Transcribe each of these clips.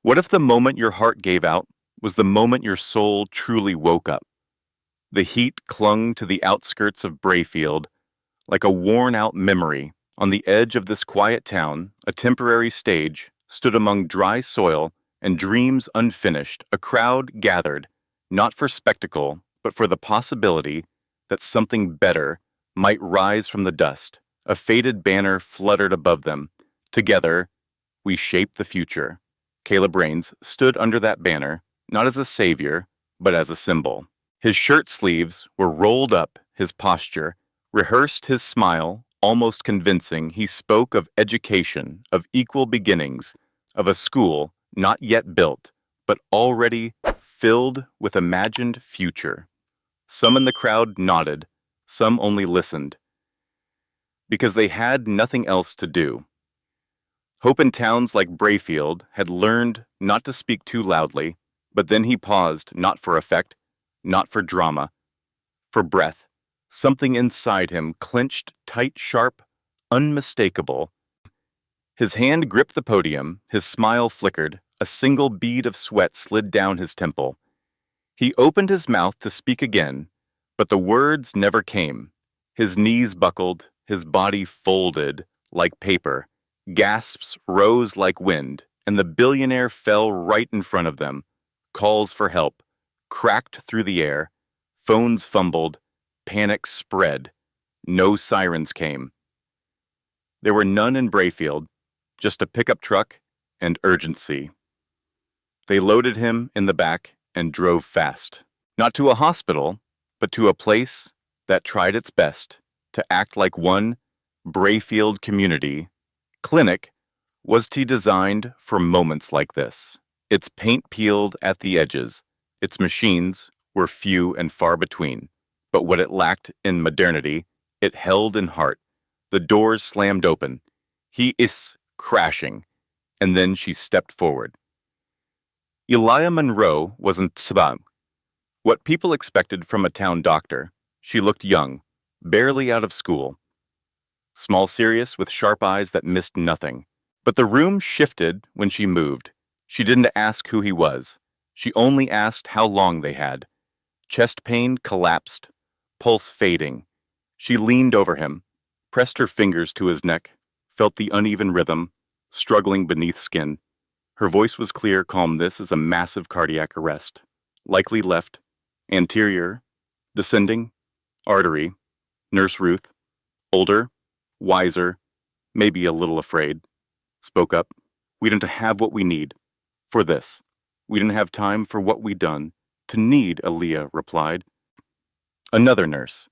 What if the moment your heart gave out was the moment your soul truly woke up? The heat clung to the outskirts of Brayfield like a worn-out memory. On the edge of this quiet town, a temporary stage stood among dry soil and dreams unfinished. A crowd gathered, not for spectacle, but for the possibility that something better might rise from the dust. A faded banner fluttered above them. Together, we shape the future. Caleb Rains stood under that banner, not as a savior, but as a symbol. His shirt sleeves were rolled up, his posture rehearsed, his smile almost convincing. He spoke of education, of equal beginnings, of a school not yet built, but already filled with imagined future. Some in the crowd nodded, some only listened, because they had nothing else to do. Hope in towns like Brayfield had learned not to speak too loudly, but then he paused, not for effect, not for drama, for breath. Something inside him clenched tight, sharp, unmistakable. His hand gripped the podium, his smile flickered, a single bead of sweat slid down his temple. He opened his mouth to speak again, but the words never came. His knees buckled, his body folded like paper. Gasps rose like wind, and the billionaire fell right in front of them. Calls for help cracked through the air. Phones fumbled. Panic spread. No sirens came. There were none in Brayfield, just a pickup truck and urgency. They loaded him in the back and drove fast. Not to a hospital, but to a place that tried its best to act like one Brayfield community clinic. Was he designed for moments like this? Its paint peeled at the edges. Its machines were few and far between. But what it lacked in modernity, it held in heart. The doors slammed open. He is crashing. And then she stepped forward. Elia Monroe wasn't sabab. What people expected from a town doctor. She looked young, barely out of school. Small, serious, with sharp eyes that missed nothing. But the room shifted when she moved. She didn't ask who he was. She only asked how long they had. Chest pain collapsed, pulse fading. She leaned over him, pressed her fingers to his neck, felt the uneven rhythm, struggling beneath skin. Her voice was clear, calm. This is a massive cardiac arrest. Likely left, anterior, descending, artery. Nurse Ruth, older, wiser, maybe a little afraid, spoke up. We didn't have what we need for this. We didn't have time for what we done to need, Elia replied. Another nurse.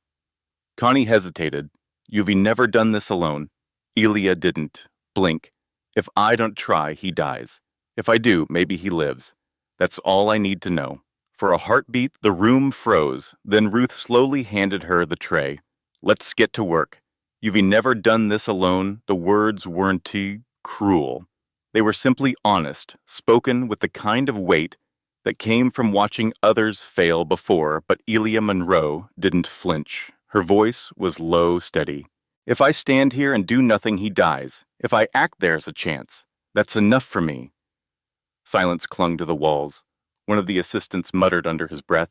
Connie hesitated. You've never done this alone. Elia didn't. Blink. If I don't try, he dies. If I do, maybe he lives. That's all I need to know. For a heartbeat, the room froze. Then Ruth slowly handed her the tray. Let's get to work. You've never done this alone. The words weren't cruel. They were simply honest, spoken with the kind of weight that came from watching others fail before, but Elia Monroe didn't flinch. Her voice was low, steady. If I stand here and do nothing, he dies. If I act, there's a chance. That's enough for me. Silence clung to the walls. One of the assistants muttered under his breath,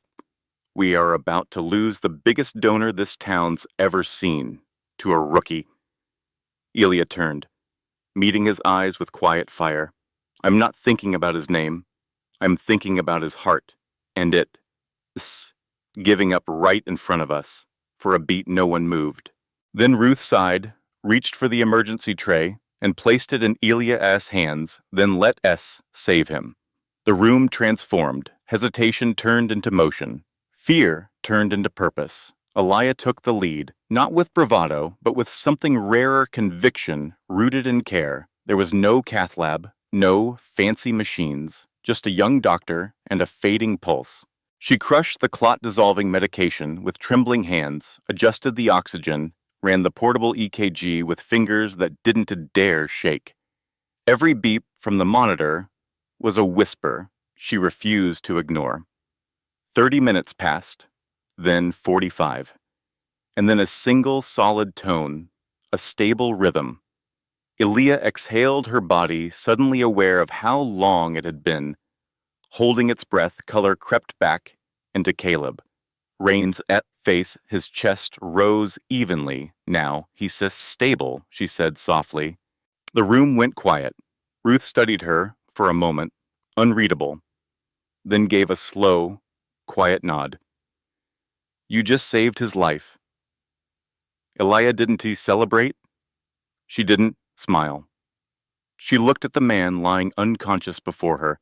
We are about to lose the biggest donor this town's ever seen to a rookie. Elia turned, meeting his eyes with quiet fire. I'm not thinking about his name. I'm thinking about his heart, and giving up right in front of us. For a beat, no one moved. Then Ruth sighed, reached for the emergency tray, and placed it in Elia's hands, then let S save him. The room transformed. Hesitation turned into motion. Fear turned into purpose. Elia took the lead, not with bravado, but with something rarer, conviction rooted in care. There was no cath lab, no fancy machines, just a young doctor and a fading pulse. She crushed the clot-dissolving medication with trembling hands, adjusted the oxygen, ran the portable EKG with fingers that didn't dare shake. Every beep from the monitor was a whisper she refused to ignore. 30 minutes passed, then 45, and then a single solid tone, a stable rhythm. Elia exhaled her body, suddenly aware of how long it had been. Holding its breath, color crept back into Caleb. Rain's face, his chest rose evenly. Now, he says stable, she said softly. The room went quiet. Ruth studied her for a moment, unreadable, then gave a slow, quiet nod. You just saved his life. Elia, didn't he celebrate? She didn't smile. She looked at the man lying unconscious before her.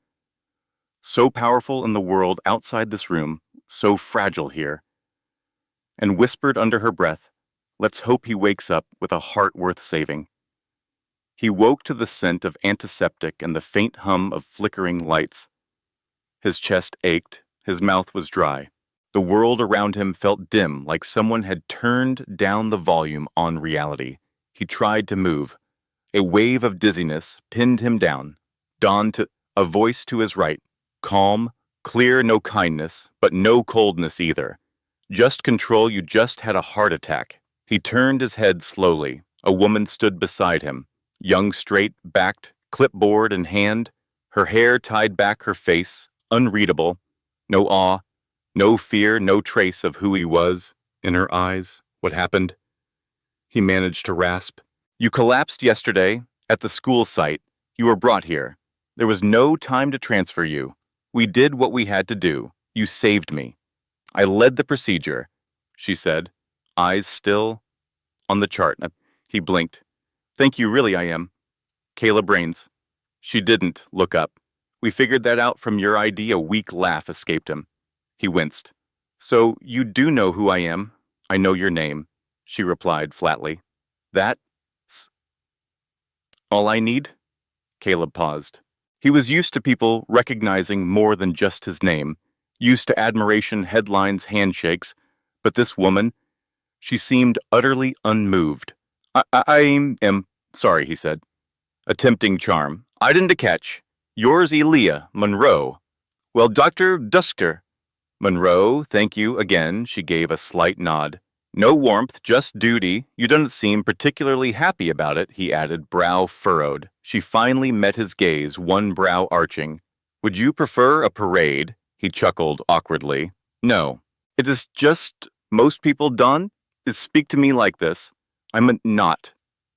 So powerful in the world outside this room, so fragile here. And whispered under her breath, let's hope he wakes up with a heart worth saving. He woke to the scent of antiseptic and the faint hum of flickering lights. His chest ached, his mouth was dry. The world around him felt dim, like someone had turned down the volume on reality. He tried to move. A wave of dizziness pinned him down. A voice to his right. Calm, clear, no kindness, but no coldness either. Just control, you just had a heart attack. He turned his head slowly. A woman stood beside him. Young, straight-backed, clipboard in hand, her hair tied back her face, unreadable. No awe, no fear, no trace of who he was. In her eyes, what happened? He managed to rasp. You collapsed yesterday, at the school site. You were brought here. There was no time to transfer you. We did what we had to do. You saved me. I led the procedure, she said, eyes still on the chart. He blinked. Thank you, really I am. Caleb Rains. She didn't look up. We figured that out from your ID. A weak laugh escaped him. He winced. So you do know who I am? I know your name, she replied flatly. That's all I need? Caleb paused. He was used to people recognizing more than just his name, used to admiration, headlines, handshakes, but this woman, she seemed utterly unmoved. I am sorry, he said. Attempting charm. I didn't catch. Yours, Elia Monroe. Well, Dr. Duster. Monroe, thank you again, she gave a slight nod. No warmth, just duty. You don't seem particularly happy about it, he added, brow furrowed. She finally met his gaze, one brow arching. Would you prefer a parade? He chuckled awkwardly. No. It is just most people done? Speak to me like this. I'm not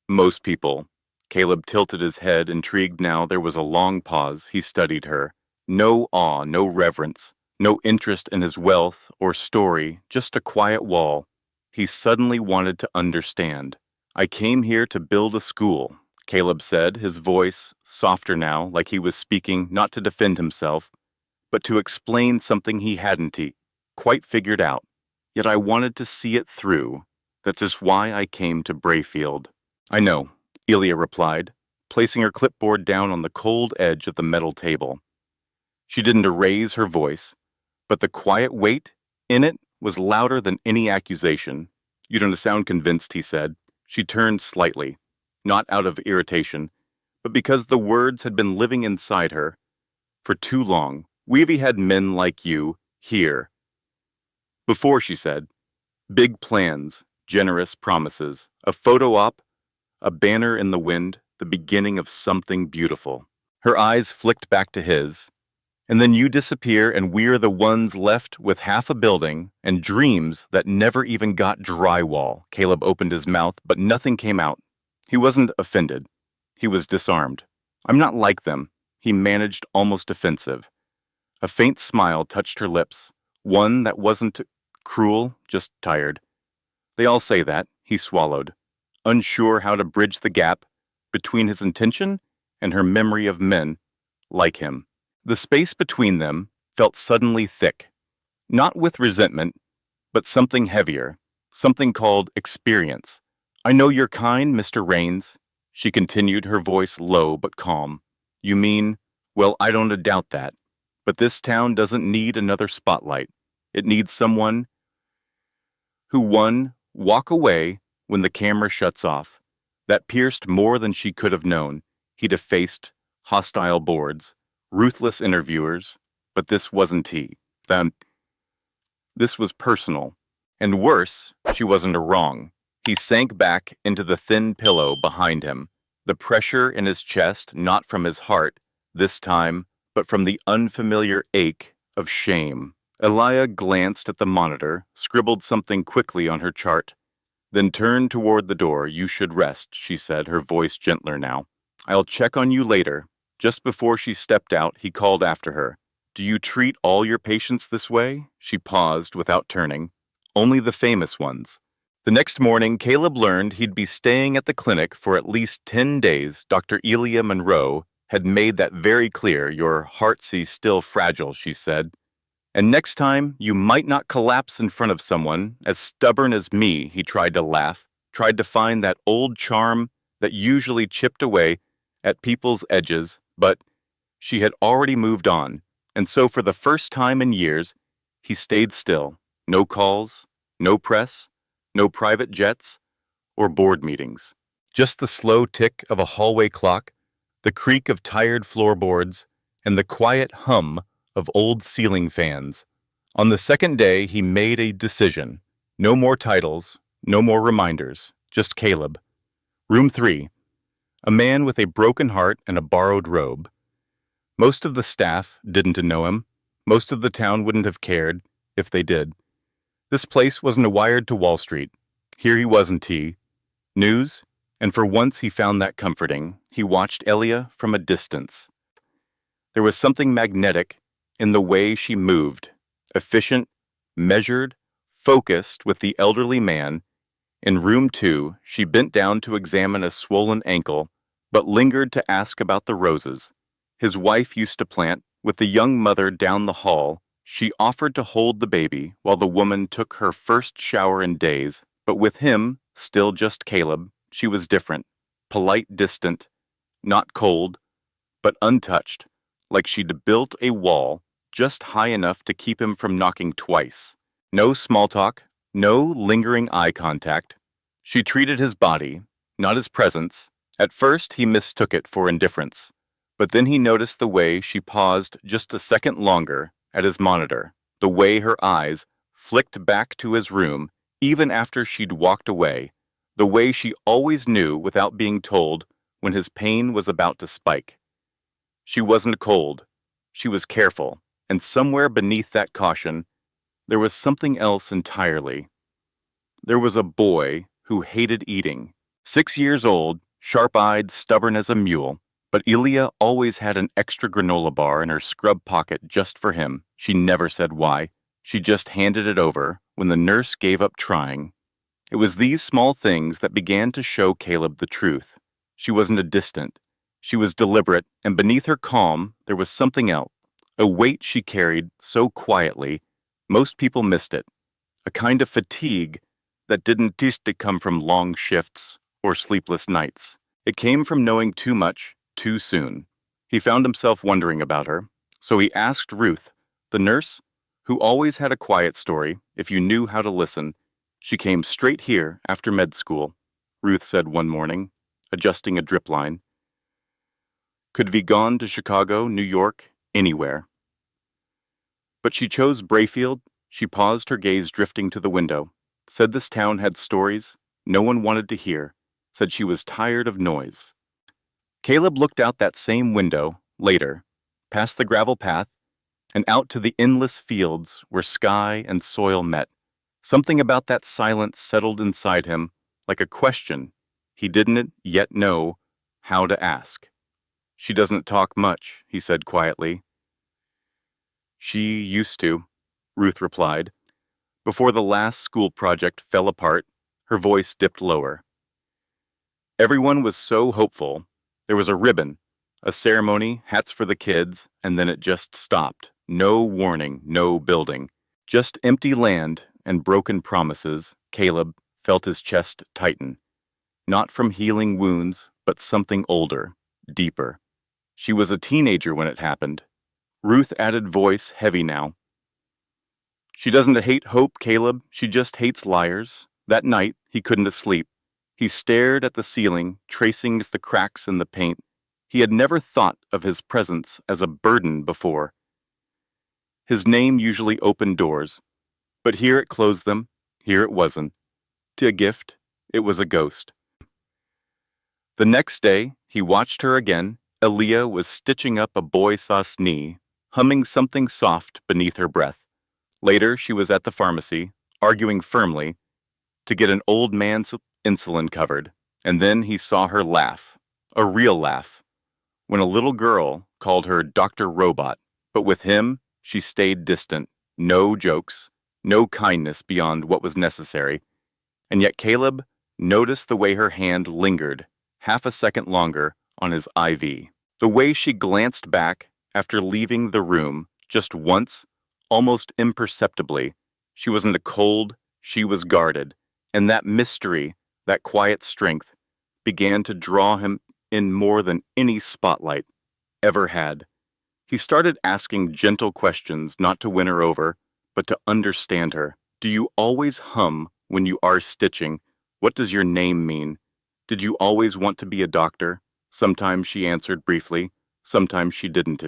most people. Caleb tilted his head, intrigued now. There was a long pause. He studied her. No awe, no reverence, no interest in his wealth or story, just a quiet wall. He suddenly wanted to understand. I came here to build a school, Caleb said, his voice softer now, like he was speaking not to defend himself, but to explain something he hadn't quite figured out. Yet I wanted to see it through. That's just why I came to Brayfield. I know, Elia replied, placing her clipboard down on the cold edge of the metal table. She didn't raise her voice, but the quiet weight in it was louder than any accusation. You don't sound convinced, he said. She turned slightly, not out of irritation, but because the words had been living inside her for too long. We've had men like you here. Before, she said, big plans, generous promises, a photo op, a banner in the wind, the beginning of something beautiful. Her eyes flicked back to his. And then you disappear and we're the ones left with half a building and dreams that never even got drywall. Caleb opened his mouth, but nothing came out. He wasn't offended. He was disarmed. I'm not like them, he managed, almost offensive. A faint smile touched her lips, one that wasn't cruel, just tired. They all say that, he swallowed, unsure how to bridge the gap between his intention and her memory of men like him. The space between them felt suddenly thick, not with resentment, but something heavier, something called experience. I know you're kind, Mr. Rains, she continued, her voice low but calm. You mean, well, I don't doubt that, but this town doesn't need another spotlight. It needs someone who, one, walk away when the camera shuts off. That pierced more than she could have known. He'd effaced hostile boards, ruthless interviewers, but this wasn't he. This was personal. And worse, she wasn't wrong. He sank back into the thin pillow behind him. The pressure in his chest, not from his heart, this time, but from the unfamiliar ache of shame. Elia glanced at the monitor, scribbled something quickly on her chart, then turned toward the door. You should rest, she said, her voice gentler now. I'll check on you later. Just before she stepped out, he called after her. Do you treat all your patients this way? She paused without turning. Only the famous ones. The next morning, Caleb learned he'd be staying at the clinic for at least 10 days. Dr. Elia Monroe had made that very clear. Your heart's still fragile, she said. And next time, you might not collapse in front of someone as stubborn as me, he tried to laugh, tried to find that old charm that usually chipped away at people's edges, but she had already moved on, and so for the first time in years, he stayed still. No calls, no press, no private jets, or board meetings. Just the slow tick of a hallway clock, the creak of tired floorboards, and the quiet hum of old ceiling fans. On the second day, he made a decision. No more titles, no more reminders, just Caleb. Room 3. A man with a broken heart and a borrowed robe. Most of the staff didn't know him. Most of the town wouldn't have cared if they did. This place wasn't wired to Wall Street. Here he was in tea. News, and for once he found that comforting. He watched Elia from a distance. There was something magnetic in the way she moved, efficient, measured, focused with the elderly man. In room 2, she bent down to examine a swollen ankle, but lingered to ask about the roses his wife used to plant. With the young mother down the hall, she offered to hold the baby while the woman took her first shower in days, but with him, still just Caleb, she was different, polite, distant, not cold, but untouched, like she'd built a wall just high enough to keep him from knocking twice. No small talk, no lingering eye contact. She treated his body, not his presence. At first, he mistook it for indifference, but then he noticed the way she paused just a second longer at his monitor, the way her eyes flicked back to his room even after she'd walked away, the way she always knew without being told when his pain was about to spike. She wasn't cold. She was careful, and somewhere beneath that caution, there was something else entirely. There was a boy who hated eating. 6 years old, sharp-eyed, stubborn as a mule, but Elia always had an extra granola bar in her scrub pocket just for him. She never said why. She just handed it over when the nurse gave up trying. It was these small things that began to show Caleb the truth. She wasn't a distant. She was deliberate, and beneath her calm, there was something else, a weight she carried so quietly, most people missed it, a kind of fatigue that didn't just come from long shifts or sleepless nights. It came from knowing too much, too soon. He found himself wondering about her, so he asked Ruth, the nurse, who always had a quiet story if you knew how to listen. She came straight here after med school, Ruth said one morning, adjusting a drip line. Could be gone to Chicago, New York, anywhere. But she chose Brayfield. She paused, her gaze drifting to the window, said this town had stories no one wanted to hear, said she was tired of noise. Caleb looked out that same window, later, past the gravel path, and out to the endless fields where sky and soil met. Something about that silence settled inside him, like a question he didn't yet know how to ask. She doesn't talk much, he said quietly. She used to, Ruth replied. Before the last school project fell apart, her voice dipped lower. Everyone was so hopeful. There was a ribbon, a ceremony, hats for the kids, and then it just stopped. No warning, no building. Just empty land and broken promises. Caleb felt his chest tighten. Not from healing wounds, but something older, deeper. She was a teenager when it happened. Ruth added voice, heavy now. She doesn't hate hope, Caleb. She just hates liars. That night, he couldn't sleep. He stared at the ceiling, tracing the cracks in the paint. He had never thought of his presence as a burden before. His name usually opened doors, but here it closed them. Here it wasn't. To a gift, it was a ghost. The next day, he watched her again. Elia was stitching up a boy sauce knee, humming something soft beneath her breath. Later, she was at the pharmacy, arguing firmly to get an old man's insulin covered. And then he saw her laugh, a real laugh, when a little girl called her Dr. Robot. But with him, she stayed distant. No jokes, no kindness beyond what was necessary. And yet Caleb noticed the way her hand lingered, half a second longer, on his IV. The way she glanced back after leaving the room, just once, almost imperceptibly. She wasn't a cold, she was guarded. And that mystery, that quiet strength, began to draw him in more than any spotlight ever had. He started asking gentle questions, not to win her over, but to understand her. Do you always hum when you are stitching? What does your name mean? Did you always want to be a doctor? Sometimes she answered briefly, sometimes she didn't.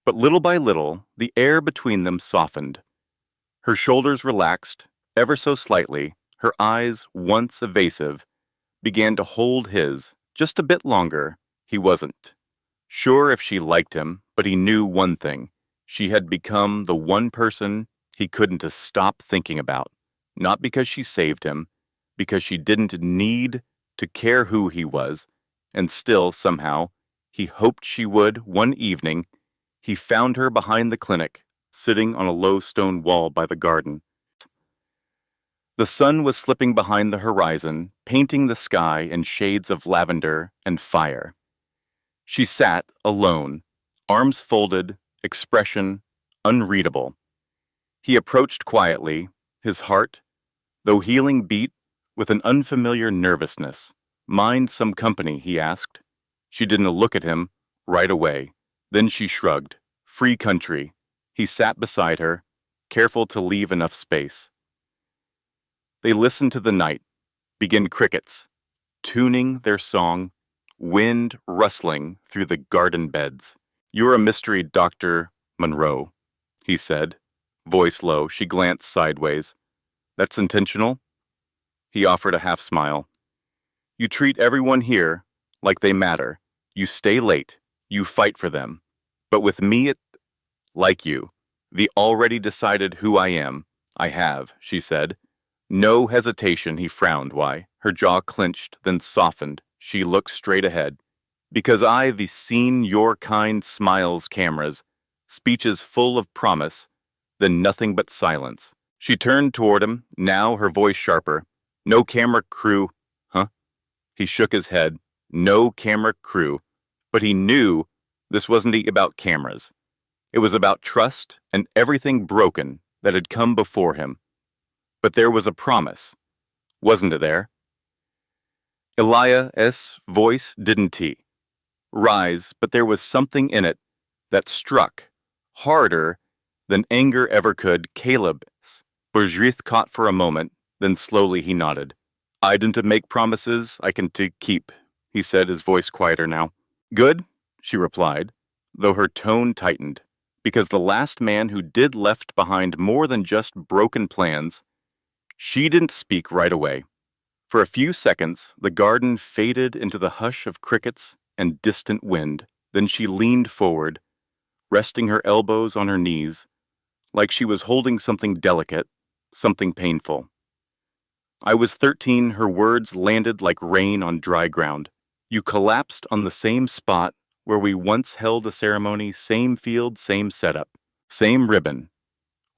But little by little, the air between them softened. Her shoulders relaxed, ever so slightly. Her eyes, once evasive, began to hold his, just a bit longer. He wasn't sure if she liked him, but he knew one thing. She had become the one person he couldn't stop thinking about. Not because she saved him, because she didn't need to care who he was, and still, somehow, he hoped she would. One evening, he found her behind the clinic, sitting on a low stone wall by the garden. The sun was slipping behind the horizon, painting the sky in shades of lavender and fire. She sat alone, arms folded, expression unreadable. He approached quietly, his heart, though healing, beat with an unfamiliar nervousness. Mind some company, he asked. She didn't look at him right away. Then she shrugged. Free country. He sat beside her, careful to leave enough space. They listened to the night, begin crickets, tuning their song, wind rustling through the garden beds. You're a mystery, Dr. Monroe, he said, voice low. She glanced sideways. That's intentional? He offered a half smile. You treat everyone here like they matter. You stay late. You fight for them. But with me, like you, the already decided who I am. I have, she said. No hesitation, he frowned. Why? Her jaw clenched, then softened. She looked straight ahead. Because I've seen your kind smiles, cameras, speeches full of promise, then nothing but silence. She turned toward him, now her voice sharper. No camera crew, huh? He shook his head. No camera crew. But he knew this wasn't about cameras. It was about trust and everything broken that had come before him. But there was a promise, wasn't it there? Elia's voice didn't rise, but there was something in it that struck harder than anger ever could. Caleb's. Berjrith caught for a moment, then slowly he nodded. I didn't make promises I can keep, he said, his voice quieter now. Good, she replied, though her tone tightened, because the last man who did left behind more than just broken plans. She didn't speak right away. For a few seconds, the garden faded into the hush of crickets and distant wind. Then she leaned forward, resting her elbows on her knees, like she was holding something delicate, something painful. I was 13, her words landed like rain on dry ground. You collapsed on the same spot where we once held a ceremony, same field, same setup, same ribbon.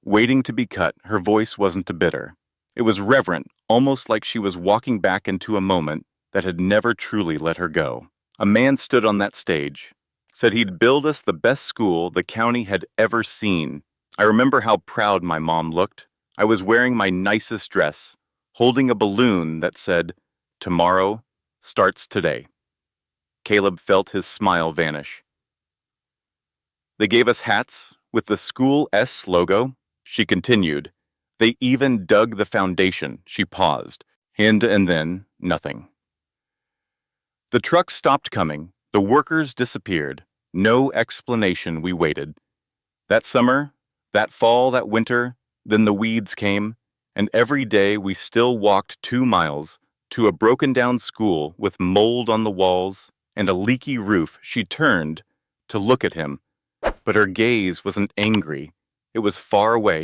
Waiting to be cut, her voice wasn't bitter. It was reverent, almost like she was walking back into a moment that had never truly let her go. A man stood on that stage, said he'd build us the best school the county had ever seen. I remember how proud my mom looked. I was wearing my nicest dress, holding a balloon that said, "Tomorrow starts today." Caleb felt his smile vanish. They gave us hats with the school S logo, she continued. They even dug the foundation. She paused, and then nothing. The truck stopped coming. The workers disappeared. No explanation. We waited. That summer, that fall, that winter, then the weeds came, and every day we still walked 2 miles, to a broken-down school with mold on the walls and a leaky roof, she turned to look at him, but her gaze wasn't angry. It was far away,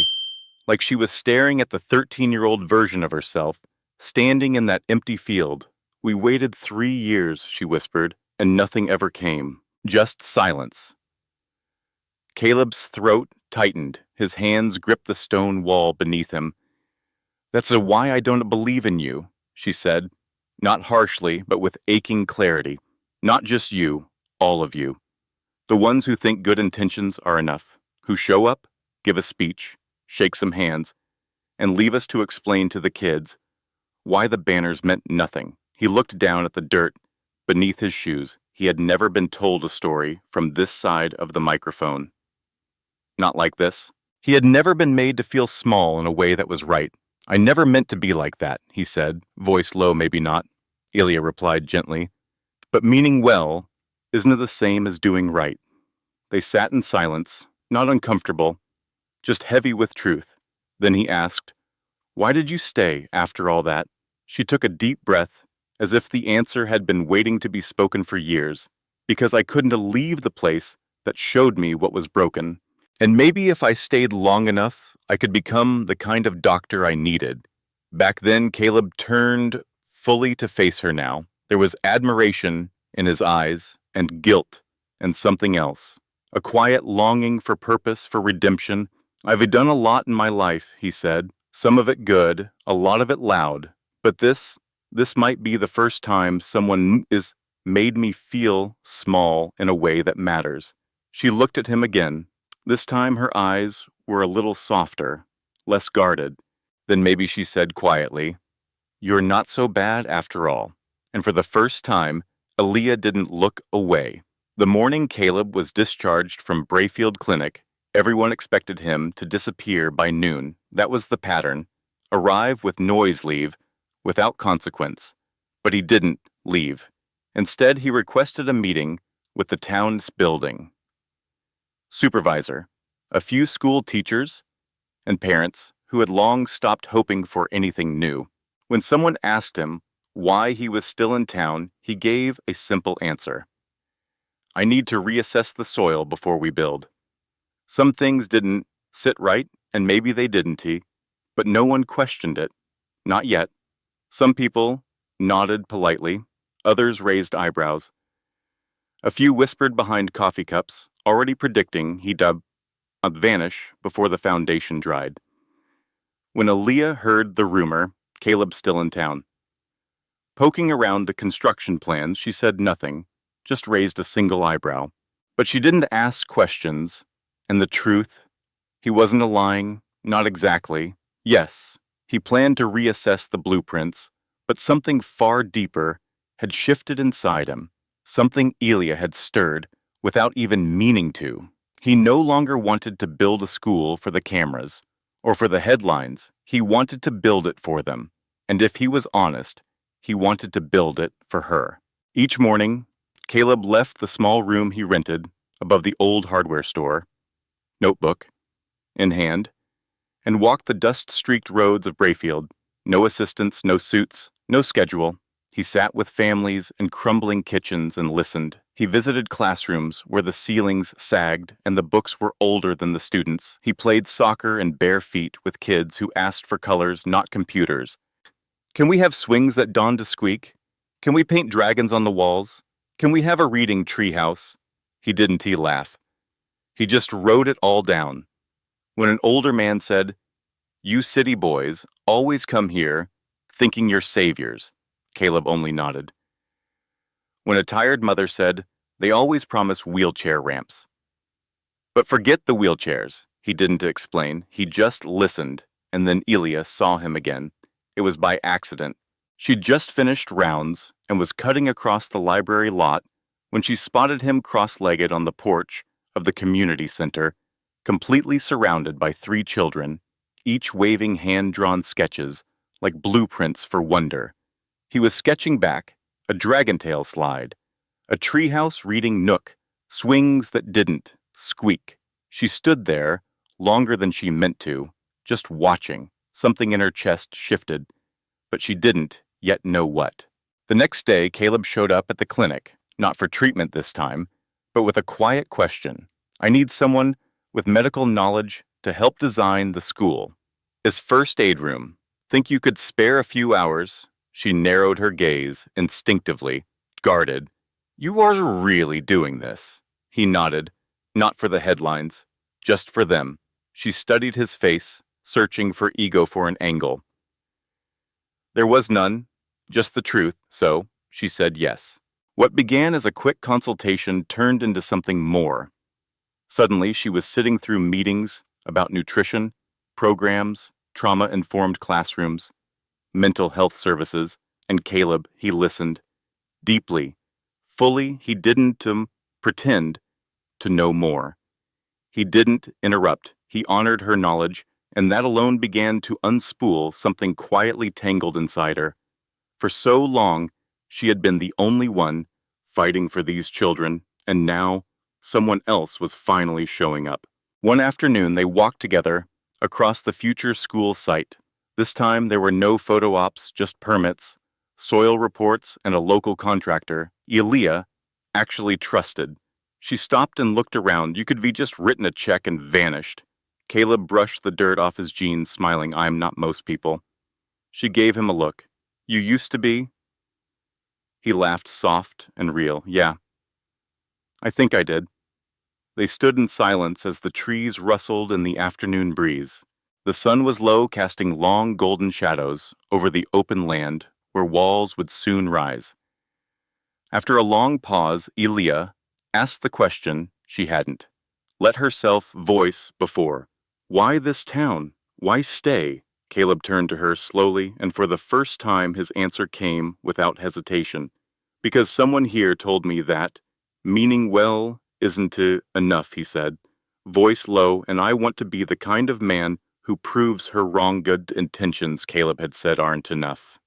like she was staring at the 13-year-old version of herself, standing in that empty field. "We waited 3 years," she whispered, "and nothing ever came. Just silence." Caleb's throat tightened. His hands gripped the stone wall beneath him. "That's why I don't believe in you," she said, not harshly, but with aching clarity. "Not just you, all of you. The ones who think good intentions are enough, who show up, give a speech, shake some hands, and leave us to explain to the kids why the banners meant nothing." He looked down at the dirt beneath his shoes. He had never been told a story from this side of the microphone. Not like this. He had never been made to feel small in a way that was right. "I never meant to be like that," he said, voice low, maybe not. Elia replied gently, "But meaning well isn't it the same as doing right?" They sat in silence, not uncomfortable, just heavy with truth. Then he asked, "Why did you stay after all that?" She took a deep breath, as if the answer had been waiting to be spoken for years. "Because I couldn't leave the place that showed me what was broken. And maybe if I stayed long enough, I could become the kind of doctor I needed." Back then, Caleb turned fully to face her now. There was admiration in his eyes, and guilt, and something else. A quiet longing for purpose, for redemption. "I've done a lot in my life," he said. "Some of it good, a lot of it loud. But this might be the first time someone is made me feel small in a way that matters." She looked at him again. This time her eyes were a little softer, less guarded. Then maybe she said quietly, "You're not so bad after all." And for the first time, Elia didn't look away. The morning Caleb was discharged from Brayfield Clinic, everyone expected him to disappear by noon. That was the pattern. Arrive with noise leave, without consequence. But he didn't leave. Instead, he requested a meeting with the town's building supervisor, a few school teachers, and parents who had long stopped hoping for anything new. When someone asked him why he was still in town, he gave a simple answer. "I need to reassess the soil before we build. Some things didn't sit right, and maybe they didn't, but no one questioned it. Not yet. Some people nodded politely, others raised eyebrows. A few whispered behind coffee cups, already predicting he'd vanish before the foundation dried. When Elia heard the rumor, Caleb's still in town. Poking around the construction plans, she said nothing, just raised a single eyebrow. But she didn't ask questions, and the truth, he wasn't lying, not exactly. Yes, he planned to reassess the blueprints, but something far deeper had shifted inside him, something Elia had stirred without even meaning to. He no longer wanted to build a school for the cameras, or for the headlines. He wanted to build it for them, and if he was honest, he wanted to build it for her. Each morning, Caleb left the small room he rented above the old hardware store, notebook in hand, and walked the dust-streaked roads of Brayfield. No assistants, no suits, no schedule. He sat with families in crumbling kitchens and listened. He visited classrooms where the ceilings sagged and the books were older than the students. He played soccer in bare feet with kids who asked for colors, not computers. "Can we have swings that dawn to squeak? Can we paint dragons on the walls? Can we have a reading treehouse?" He didn't laugh. He just wrote it all down. When an older man said, "You city boys always come here thinking you're saviors," Caleb only nodded. When a tired mother said, "They always promise wheelchair ramps." But forget the wheelchairs, he didn't explain. He just listened, and then Elia saw him again. It was by accident. She'd just finished rounds and was cutting across the library lot when she spotted him cross-legged on the porch of the community center, completely surrounded by 3 children, each waving hand-drawn sketches like blueprints for wonder. He was sketching back, a dragon-tail slide, a treehouse reading nook, swings that didn't squeak. She stood there longer than she meant to, just watching. Something in her chest shifted, but she didn't yet know what. The next day, Caleb showed up at the clinic, not for treatment this time, but with a quiet question. I need someone with medical knowledge to help design the school. His first aid room. Think you could spare a few hours? She narrowed her gaze, instinctively, guarded. You are really doing this. He nodded, not for the headlines, just for them. She studied his face, searching for ego for an angle. There was none, just the truth, so she said yes. What began as a quick consultation turned into something more. Suddenly, she was sitting through meetings about nutrition, programs, trauma-informed classrooms, mental health services, and Caleb, he listened, deeply, fully. He didn't pretend to know more. He didn't interrupt. He honored her knowledge, and that alone began to unspool something quietly tangled inside her. For so long, she had been the only one fighting for these children, and now someone else was finally showing up. One afternoon, they walked together across the future school site. This time, there were no photo ops, just permits, soil reports, and a local contractor, Elia, actually trusted. She stopped and looked around. You could be just written a check and vanished. Caleb brushed the dirt off his jeans, smiling. I'm not most people. She gave him a look. You used to be? He laughed, soft and real. Yeah, I think I did. They stood in silence as the trees rustled in the afternoon breeze. The sun was low, casting long golden shadows over the open land where walls would soon rise. After a long pause, Elia asked the question she hadn't let herself voice before. Why this town? Why stay? Caleb turned to her slowly, and for the first time his answer came without hesitation. Because someone here told me that. Meaning well isn't enough, he said, voice low, and I want to be the kind of man who proves her wrong good intentions, Caleb had said, aren't enough.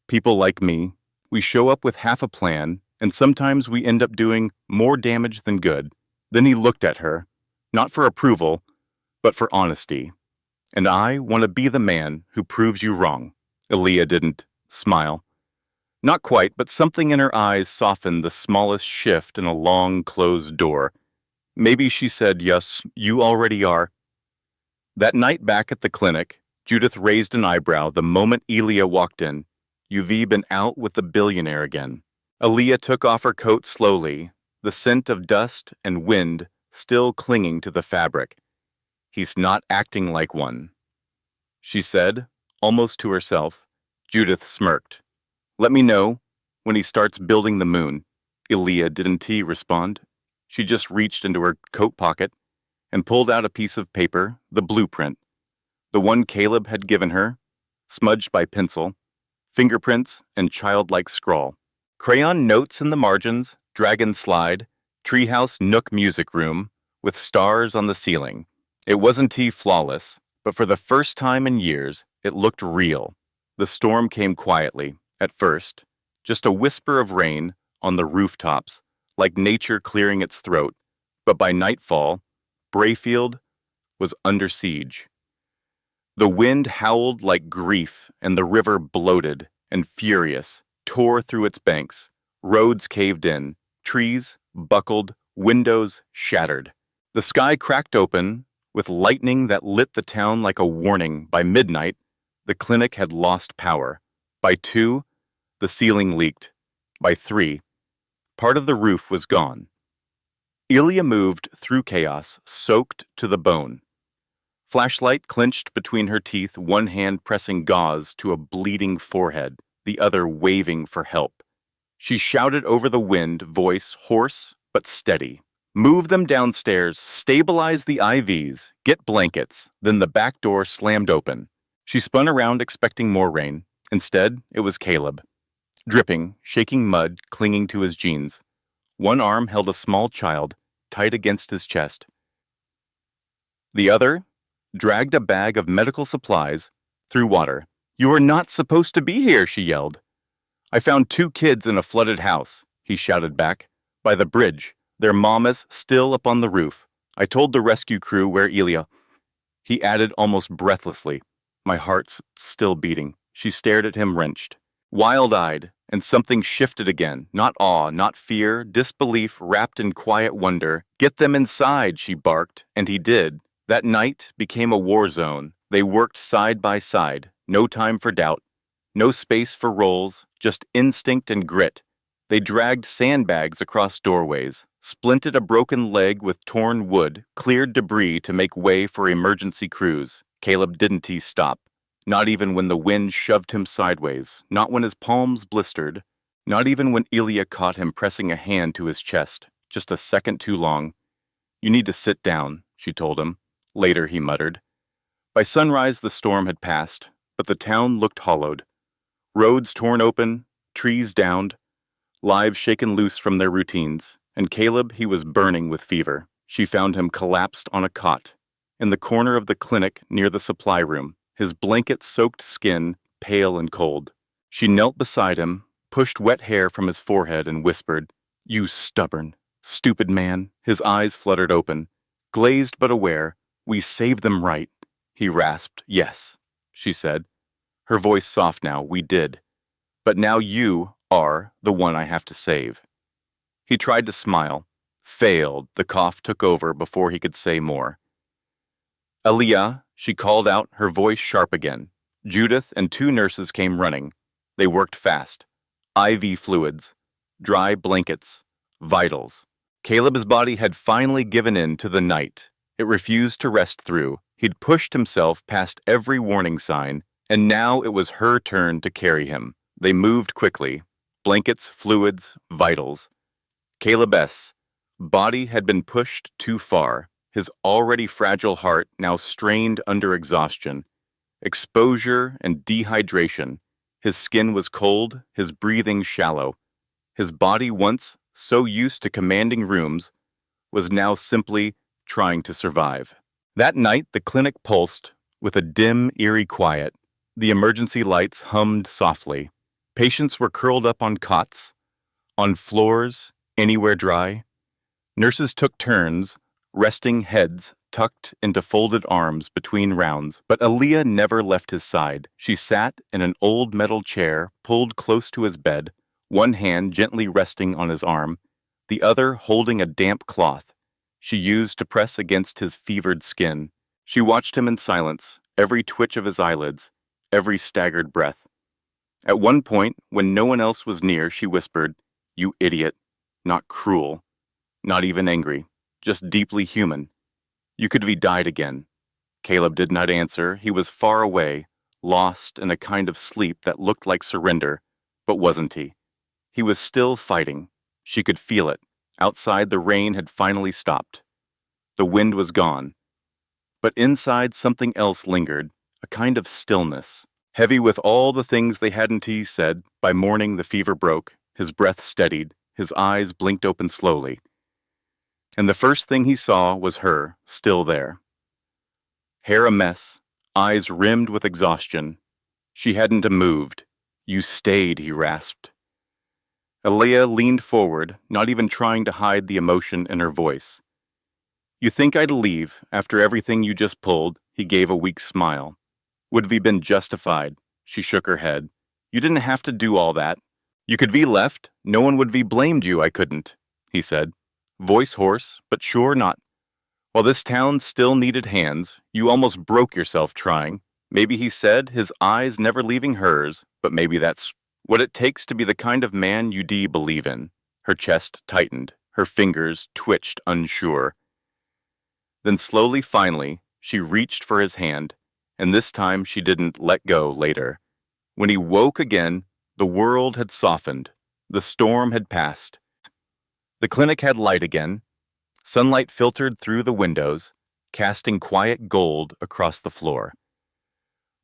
People like me, we show up with half a plan, and sometimes we end up doing more damage than good. Then he looked at her, not for approval, but for honesty. And I want to be the man who proves you wrong. Elia didn't smile. Not quite, but something in her eyes softened the smallest shift in a long, closed door. Maybe she said, yes, you already are. That night back at the clinic, Judith raised an eyebrow the moment Elia walked in. You've been out with the billionaire again. Elia took off her coat slowly, the scent of dust and wind still clinging to the fabric. He's not acting like one, she said, almost to herself. Judith smirked. Let me know when he starts building the moon. Elia didn't respond. She just reached into her coat pocket and pulled out a piece of paper, the blueprint, the one Caleb had given her, smudged by pencil, fingerprints and childlike scrawl. Crayon notes in the margins, dragon slide, treehouse nook music room, with stars on the ceiling. It wasn't flawless, but for the first time in years, it looked real. The storm came quietly, at first, just a whisper of rain on the rooftops, like nature clearing its throat, but by nightfall, Brayfield was under siege. The wind howled like grief, and the river bloated and furious, tore through its banks. Roads caved in, trees buckled, windows shattered. The sky cracked open, with lightning that lit the town like a warning. By midnight, the clinic had lost power. By 2, the ceiling leaked. By 3, part of the roof was gone. Elia moved through chaos, soaked to the bone. Flashlight clenched between her teeth, one hand pressing gauze to a bleeding forehead, the other waving for help. She shouted over the wind, voice hoarse but steady. Move them downstairs, stabilize the IVs, get blankets. Then the back door slammed open. She spun around expecting more rain. Instead, it was Caleb. Dripping, shaking mud, clinging to his jeans. One arm held a small child, tight against his chest. The other dragged a bag of medical supplies through water. You are not supposed to be here, she yelled. I found 2 kids in a flooded house, he shouted back. By the bridge, their mamas still up on the roof. I told the rescue crew where Elia. He added almost breathlessly. My heart's still beating. She stared at him, wrenched. Wild-eyed, and something shifted again. Not awe, not fear, disbelief wrapped in quiet wonder. "Get them inside," she barked, and he did. That night became a war zone. They worked side by side. No time for doubt. No space for roles, just instinct and grit. They dragged sandbags across doorways, splinted a broken leg with torn wood, cleared debris to make way for emergency crews. Caleb didn't stop. Not even when the wind shoved him sideways, not when his palms blistered, not even when Elia caught him pressing a hand to his chest, just a second too long. "You need to sit down," she told him. Later, he muttered. By sunrise, the storm had passed, but the town looked hollowed. Roads torn open, trees downed, lives shaken loose from their routines, and Caleb, he was burning with fever. She found him collapsed on a cot, in the corner of the clinic near the supply room, his blanket-soaked skin pale and cold. She knelt beside him, pushed wet hair from his forehead, and whispered, "You stubborn, stupid man." His eyes fluttered open, glazed but aware. "We saved them, right?" He rasped. "Yes," she said, her voice soft now. "We did. But now you are the one I have to save." He tried to smile. Failed. The cough took over before he could say more. "Elia," she called out, her voice sharp again. Judith and 2 nurses came running. They worked fast. IV fluids, dry blankets, vitals. Caleb's body had finally given in to the night. It refused to rest through. He'd pushed himself past every warning sign, and now it was her turn to carry him. They moved quickly. Blankets, fluids, vitals. Caleb's body had been pushed too far, his already fragile heart now strained under exhaustion, exposure and dehydration. His skin was cold, his breathing shallow. His body, once so used to commanding rooms, was now simply trying to survive. That night, the clinic pulsed with a dim, eerie quiet. The emergency lights hummed softly. Patients were curled up on cots, on floors, anywhere dry. Nurses took turns, resting heads tucked into folded arms between rounds, but Elia never left his side. She sat in an old metal chair pulled close to his bed, one hand gently resting on his arm, the other holding a damp cloth she used to press against his fevered skin. She watched him in silence, every twitch of his eyelids, every staggered breath. At one point, when no one else was near, she whispered, "You idiot." Not cruel, not even angry, just deeply human. "You could have died again." Caleb did not answer. He was far away, lost in a kind of sleep that looked like surrender, but wasn't he? He was still fighting. She could feel it. Outside, the rain had finally stopped. The wind was gone. But inside, something else lingered, a kind of stillness. Heavy with all the things they hadn't said, by morning the fever broke, his breath steadied, his eyes blinked open slowly. And the first thing he saw was her, still there. Hair a mess, eyes rimmed with exhaustion. She hadn't moved. "You stayed," he rasped. Elia leaned forward, not even trying to hide the emotion in her voice. "You think I'd leave after everything you just pulled?" He gave a weak smile. "Would we been justified?" She shook her head. "You didn't have to do all that. You could be left. No one would be blamed you. I couldn't," he said. Voice hoarse, but sure not. "While this town still needed hands, you almost broke yourself trying." Maybe, he said, his eyes never leaving hers, but maybe that's what it takes to be the kind of man you believe in. Her chest tightened, her fingers twitched unsure. Then slowly, finally, she reached for his hand, and this time she didn't let go later. When he woke again, the world had softened. The storm had passed. The clinic had light again. Sunlight filtered through the windows, casting quiet gold across the floor.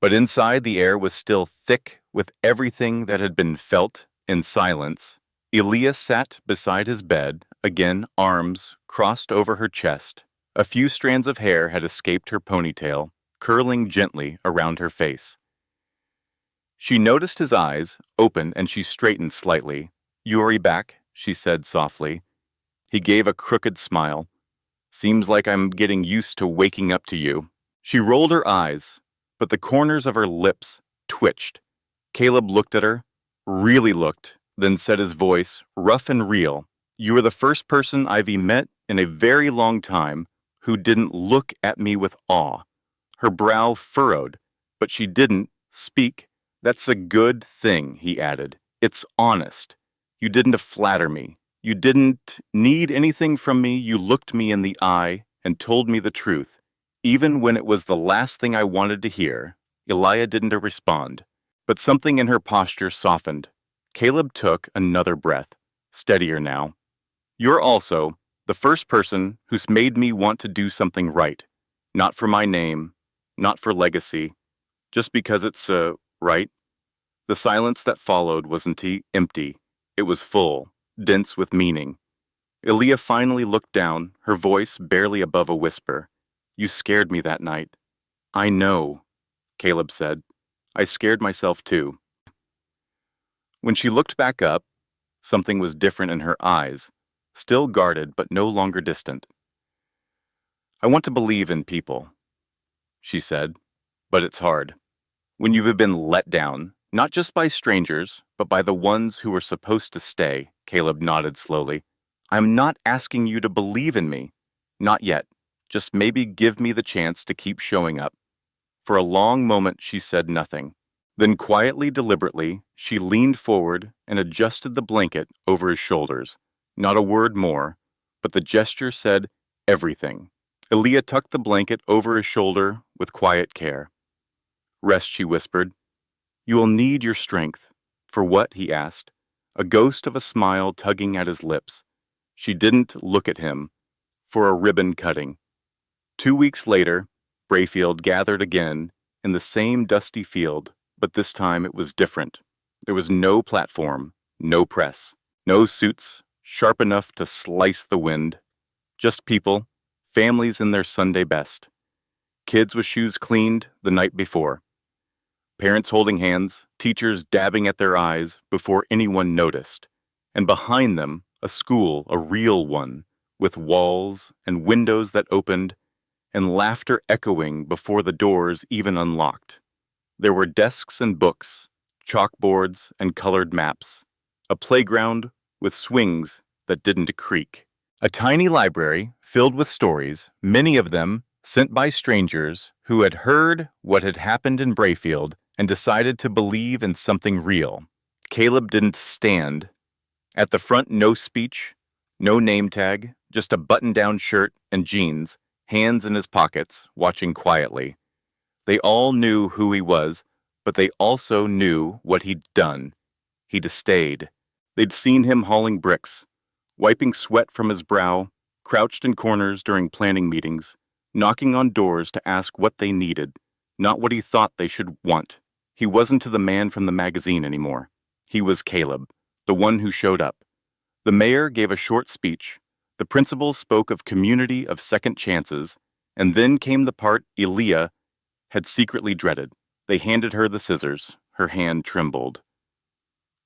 But inside, the air was still thick with everything that had been felt in silence. Elia sat beside his bed, again arms crossed over her chest. A few strands of hair had escaped her ponytail, curling gently around her face. She noticed his eyes, open, and she straightened slightly. "You're back," she said softly. He gave a crooked smile. "Seems like I'm getting used to waking up to you." She rolled her eyes, but the corners of her lips twitched. Caleb looked at her, really looked, then said, his voice rough and real, "You are the first person I've met in a very long time who didn't look at me with awe." Her brow furrowed, but she didn't speak. "That's a good thing," he added. "It's honest. You didn't flatter me. You didn't need anything from me. You looked me in the eye and told me the truth. Even when it was the last thing I wanted to hear." Elia didn't respond, but something in her posture softened. Caleb took another breath, steadier now. "You're also the first person who's made me want to do something right. Not for my name, not for legacy, just because it's, right." The silence that followed wasn't empty. It was full, dense with meaning. Elia finally looked down, her voice barely above a whisper. "You scared me that night." "I know," Caleb said. "I scared myself too." When she looked back up, something was different in her eyes, still guarded but no longer distant. "I want to believe in people," she said, "but it's hard. When you've been let down, not just by strangers, but by the ones who were supposed to stay," Caleb nodded slowly. "I'm not asking you to believe in me. Not yet. Just maybe give me the chance to keep showing up." For a long moment she said nothing. Then quietly, deliberately, she leaned forward and adjusted the blanket over his shoulders. Not a word more, but the gesture said everything. Elia tucked the blanket over his shoulder with quiet care. "Rest," she whispered. "You will need your strength." "For what?" he asked, a ghost of a smile tugging at his lips. She didn't look at him. "For a ribbon cutting." 2 weeks later, Brayfield gathered again in the same dusty field, but this time it was different. There was no platform, no press, no suits sharp enough to slice the wind. Just people, families in their Sunday best. Kids with shoes cleaned the night before. Parents holding hands, teachers dabbing at their eyes before anyone noticed. And behind them, a school, a real one, with walls and windows that opened, and laughter echoing before the doors even unlocked. There were desks and books, chalkboards and colored maps, a playground with swings that didn't creak, a tiny library filled with stories, many of them sent by strangers who had heard what had happened in Brayfield and decided to believe in something real. Caleb didn't stand. At the front, no speech, no name tag, just a button-down shirt and jeans, hands in his pockets, watching quietly. They all knew who he was, but they also knew what he'd done. He'd stayed. They'd seen him hauling bricks, wiping sweat from his brow, crouched in corners during planning meetings, knocking on doors to ask what they needed, not what he thought they should want. He wasn't the man from the magazine anymore. He was Caleb, the one who showed up. The mayor gave a short speech. The principal spoke of community of second chances, and then came the part Elia had secretly dreaded. They handed her the scissors. Her hand trembled.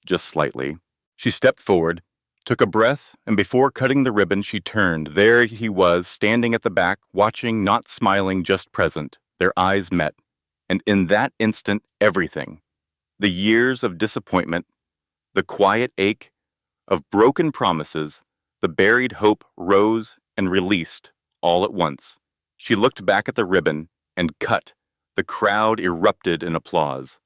Just slightly. She stepped forward, took a breath, and before cutting the ribbon, she turned. There he was, standing at the back, watching, not smiling, just present. Their eyes met. And in that instant, everything. The years of disappointment, the quiet ache of broken promises, the buried hope rose and released all at once. She looked back at the ribbon and cut. The crowd erupted in applause.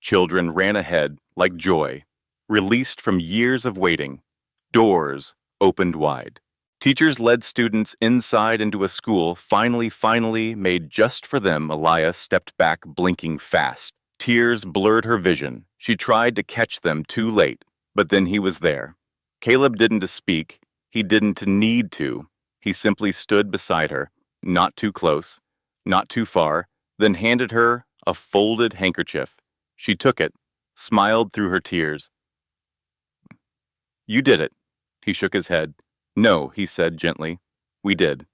Children ran ahead like joy, released from years of waiting. Doors opened wide. Teachers led students inside into a school finally made just for them. Elia stepped back, blinking fast. Tears blurred her vision. She tried to catch them too late, but then he was there. Caleb didn't speak. He didn't need to. He simply stood beside her, not too close, not too far, then handed her a folded handkerchief. She took it, smiled through her tears. "You did it." He shook his head. "No," he said gently. "We did."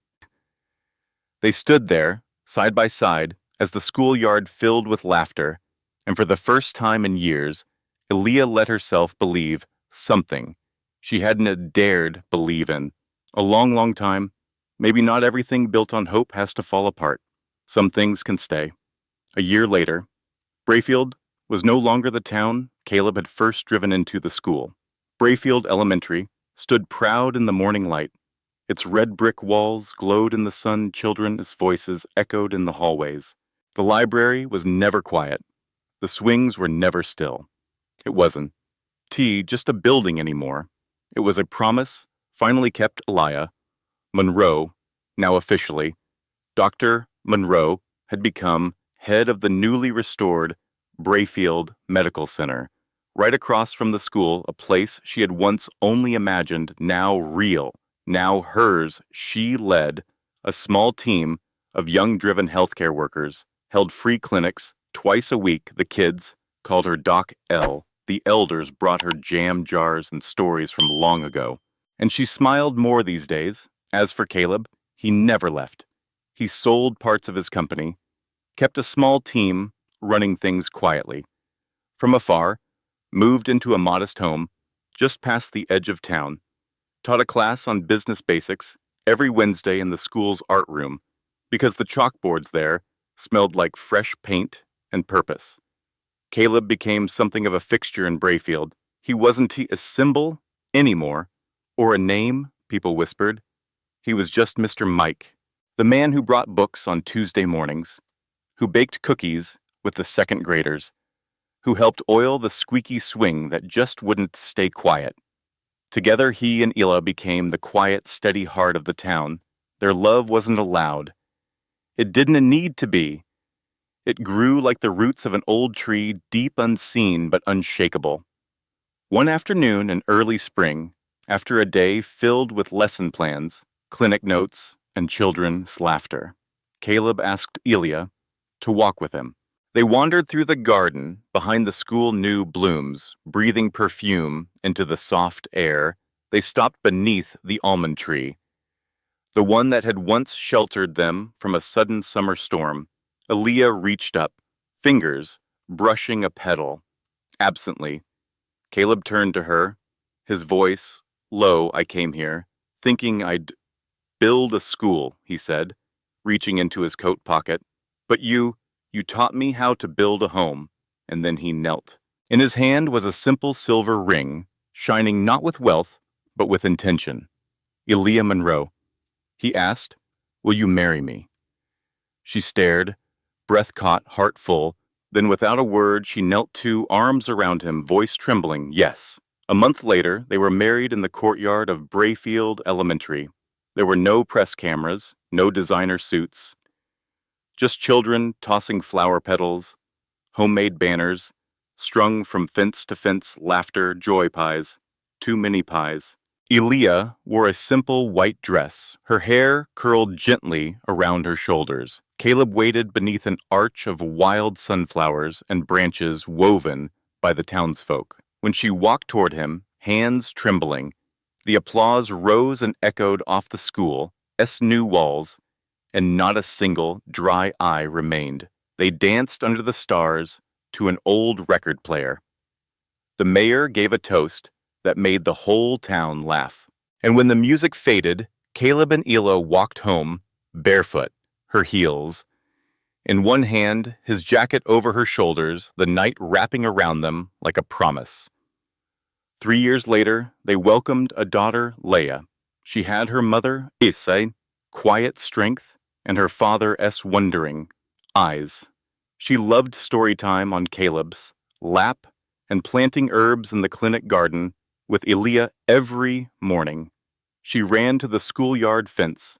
They stood there, side by side, as the schoolyard filled with laughter, and for the first time in years, Elia let herself believe something she hadn't dared believe in. A long time. Maybe not everything built on hope has to fall apart. Some things can stay. A year later, Brayfield was no longer the town Caleb had first driven into the school. Brayfield Elementary stood proud in the morning light. Its red brick walls glowed in the sun, children's voices echoed in the hallways. The library was never quiet. The swings were never still. It wasn't just a building anymore. It was a promise finally kept. Elia Monroe, now officially, Dr. Monroe, had become head of the newly restored Brayfield Medical Center, right across from the school, a place she had once only imagined, now real, now hers. She led a small team of young driven healthcare workers, held free clinics twice a week. The kids called her Doc L. The elders brought her jam jars and stories from long ago, and she smiled more these days. As for Caleb, he never left. He sold parts of his company, kept a small team running things quietly. From afar, moved into a modest home just past the edge of town, taught a class on business basics every Wednesday in the school's art room because the chalkboards there smelled like fresh paint and purpose. Caleb became something of a fixture in Brayfield. He wasn't a symbol anymore, or a name, people whispered. He was just Mr. Mike, the man who brought books on Tuesday mornings, who baked cookies with the second graders, who helped oil the squeaky swing that just wouldn't stay quiet. Together, he and Elia became the quiet, steady heart of the town. Their love wasn't allowed. It didn't need to be. It grew like the roots of an old tree, deep, unseen, but unshakable. One afternoon in early spring, after a day filled with lesson plans, clinic notes, and children's laughter, Caleb asked Elia to walk with him. They wandered through the garden behind the school new blooms, breathing perfume into the soft air. They stopped beneath the almond tree, the one that had once sheltered them from a sudden summer storm. Elia reached up, fingers brushing a petal. Absently, Caleb turned to her, his voice low. I came here, thinking I'd build a school, he said, reaching into his coat pocket. But you taught me how to build a home. And then he knelt. In his hand was a simple silver ring, shining not with wealth, but with intention. Elia Monroe, he asked, will you marry me? She stared, breath caught, heart full. Then without a word, she knelt too, arms around him, voice trembling, yes. A month later, they were married in the courtyard of Brayfield Elementary. There were no press cameras, no designer suits, just children tossing flower petals, homemade banners, strung from fence to fence, laughter, joy pies, too many pies. Elia wore a simple white dress, her hair curled gently around her shoulders. Caleb waited beneath an arch of wild sunflowers and branches woven by the townsfolk. When she walked toward him, hands trembling, the applause rose and echoed off the school's new walls, and not a single dry eye remained. They danced under the stars to an old record player. The mayor gave a toast that made the whole town laugh. And when the music faded, Caleb and Elia walked home, barefoot, her heels. In one hand, his jacket over her shoulders, the night wrapping around them like a promise. 3 years later, they welcomed a daughter, Leah. She had her mother, Isai, quiet strength, and her father's wondering eyes. She loved story time on Caleb's lap and planting herbs in the clinic garden with Elia every morning. She ran to the schoolyard fence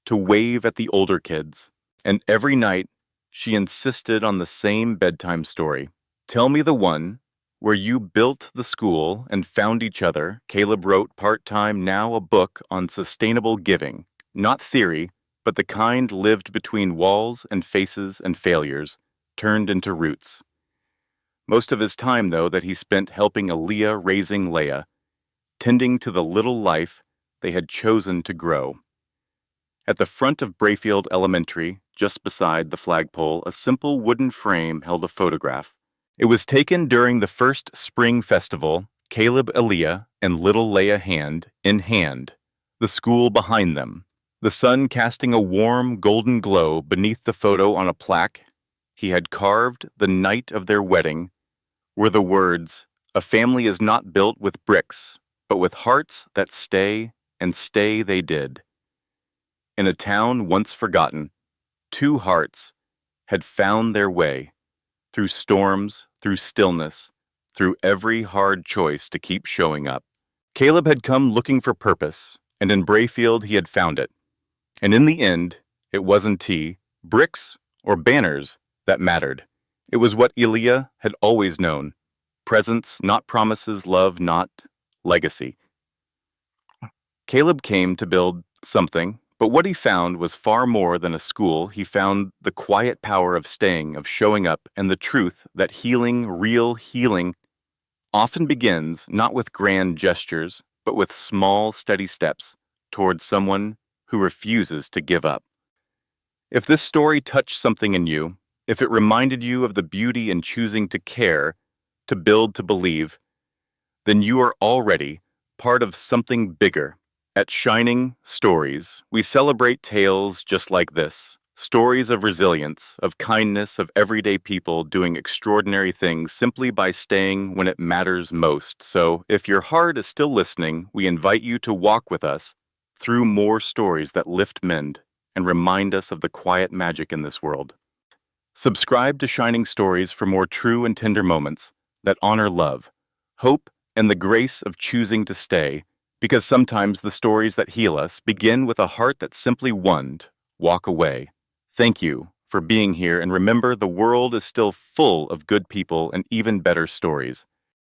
to wave at the older kids, and every night she insisted on the same bedtime story. Tell me the one where you built the school and found each other. Caleb wrote part-time now a book on sustainable giving, not theory, but the kind lived between walls and faces and failures, turned into roots. Most of his time, though, that he spent helping Elia raising Leah, tending to the little life they had chosen to grow. At the front of Brayfield Elementary, just beside the flagpole, a simple wooden frame held a photograph. It was taken during the first spring festival, Caleb, Elia, and little Leah hand in hand, the school behind them, the sun casting a warm golden glow beneath the photo on a plaque he had carved the night of their wedding. were the words, "A family is not built with bricks, but with hearts that stay, and stay they did." In a town once forgotten, two hearts had found their way through storms, through stillness, through every hard choice to keep showing up. Caleb had come looking for purpose, and in Brayfield he had found it. And in the end, it wasn't tea, bricks, or banners that mattered. It was what Elia had always known: presence, not promises, love, not legacy. Caleb came to build something, but what he found was far more than a school. He found the quiet power of staying, of showing up, and the truth that healing, real healing, often begins not with grand gestures, but with small, steady steps towards someone who refuses to give up. If this story touched something in you, if it reminded you of the beauty in choosing to care, to build, to believe, then you are already part of something bigger. At Shining Stories, we celebrate tales just like this. Stories of resilience, of kindness, of everyday people doing extraordinary things simply by staying when it matters most. So, if your heart is still listening, we invite you to walk with us through more stories that lift mend and remind us of the quiet magic in this world. Subscribe to Shining Stories for more true and tender moments that honor love, hope, and the grace of choosing to stay, because sometimes the stories that heal us begin with a heart that simply won't walk away. Thank you for being here, and remember, the world is still full of good people and even better stories.